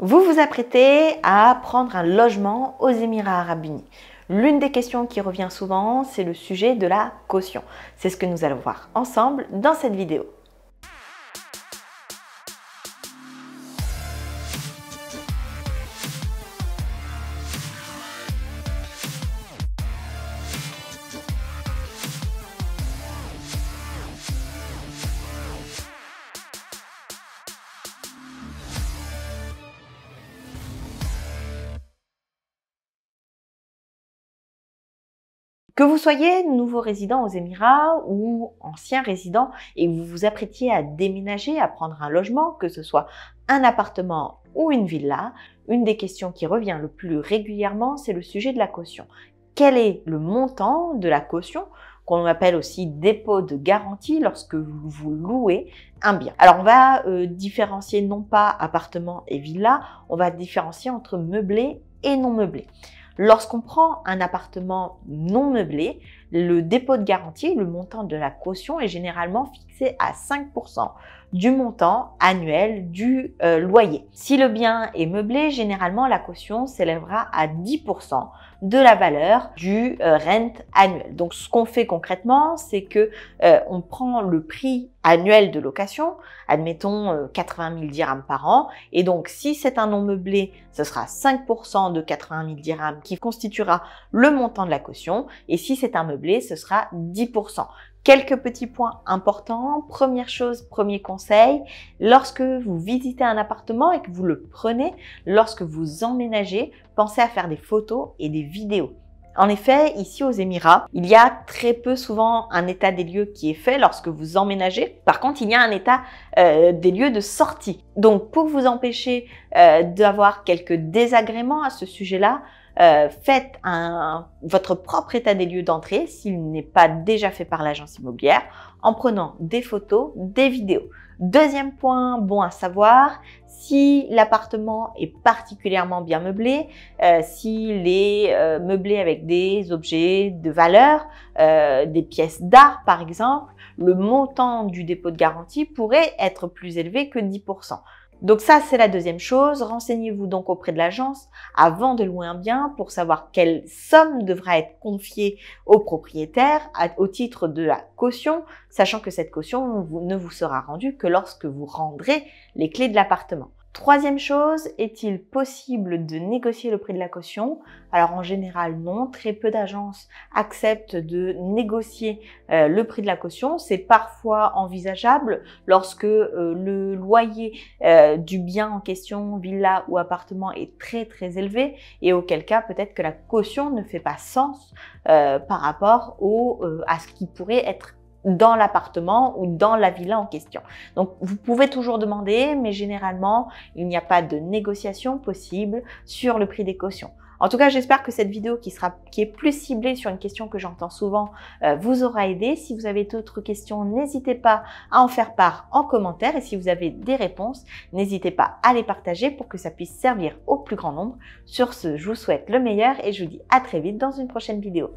Vous vous apprêtez à prendre un logement aux Émirats Arabes Unis. L'une des questions qui revient souvent, c'est le sujet de la caution. C'est ce que nous allons voir ensemble dans cette vidéo. Que vous soyez nouveau résident aux Émirats ou ancien résident et vous vous apprêtiez à déménager, à prendre un logement, que ce soit un appartement ou une villa, une des questions qui revient le plus régulièrement, c'est le sujet de la caution. Quel est le montant de la caution, qu'on appelle aussi dépôt de garantie lorsque vous louez un bien? Alors on va différencier non pas appartement et villa, on va différencier entre meublé et non meublé. Lorsqu'on prend un appartement non meublé, le dépôt de garantie, le montant de la caution est généralement fixé à 5% du montant annuel du loyer. Si le bien est meublé, généralement la caution s'élèvera à 10% de la valeur du rent annuel. Donc ce qu'on fait concrètement, c'est que on prend le prix annuel de location, admettons 80 000 dirhams par an, et donc si c'est un non meublé, ce sera 5% de 80 000 dirhams qui constituera le montant de la caution, et si c'est un meublé, ce sera 10%. Quelques petits points importants. Première chose, premier conseil, lorsque vous visitez un appartement et que vous le prenez, lorsque vous emménagez, pensez à faire des photos et des vidéos. En effet, ici aux Émirats, il y a très peu souvent un état des lieux qui est fait lorsque vous emménagez. Par contre, il y a un état des lieux de sortie. Donc, pour vous empêcher d'avoir quelques désagréments à ce sujet-là, faites votre propre état des lieux d'entrée s'il n'est pas déjà fait par l'agence immobilière en prenant des photos, des vidéos. Deuxième point bon à savoir, si l'appartement est particulièrement bien meublé, s'il est meublé avec des objets de valeur, des pièces d'art par exemple, le montant du dépôt de garantie pourrait être plus élevé que 10%. Donc ça, c'est la deuxième chose. Renseignez-vous donc auprès de l'agence avant de louer un bien pour savoir quelle somme devra être confiée au propriétaire au titre de la caution, sachant que cette caution ne vous sera rendue que lorsque vous rendrez les clés de l'appartement. Troisième chose, est-il possible de négocier le prix de la caution? Alors en général non, très peu d'agences acceptent de négocier le prix de la caution. C'est parfois envisageable lorsque le loyer du bien en question, villa ou appartement, est très élevé et auquel cas peut-être que la caution ne fait pas sens par rapport à ce qui pourrait être dans l'appartement ou dans la villa en question. Donc, vous pouvez toujours demander, mais généralement, il n'y a pas de négociation possible sur le prix des cautions. En tout cas, j'espère que cette vidéo qui est plus ciblée sur une question que j'entends souvent vous aura aidé. Si vous avez d'autres questions, n'hésitez pas à en faire part en commentaire. Et si vous avez des réponses, n'hésitez pas à les partager pour que ça puisse servir au plus grand nombre. Sur ce, je vous souhaite le meilleur et je vous dis à très vite dans une prochaine vidéo.